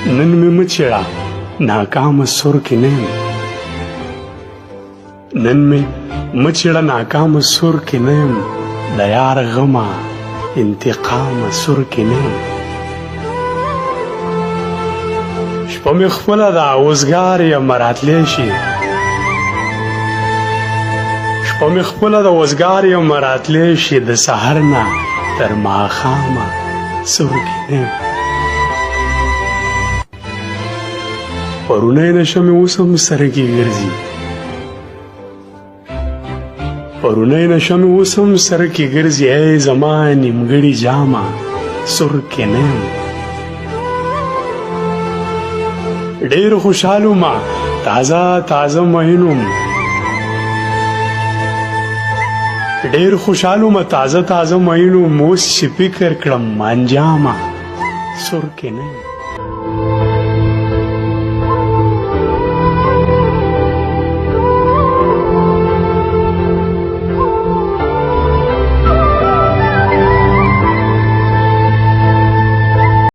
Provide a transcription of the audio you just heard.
نن مې مچړه ناکام سر کې نه یم نن مې مچړه ناکام سر کې نه یم د یار غمه انتقام سر کې نه یم شپه مې خپله ده اوزګار یم راتلی شي شپه مې خپله ده اوزګار یم راتلی شي د سحر نه تر ماښامه سر کې نه یم پرونی نشه مې اوس هم سره کې ګرځي پرونی نشه مې اوس هم سره کې ګرځي ای زما نیمګړي جامه سر کې نه یم ډېر خوشحال وم تازه تازه مین وم ډېر خوشحال وم تازه تازه مین وم اوس چې فکر کړم انجامه سر کې نه یم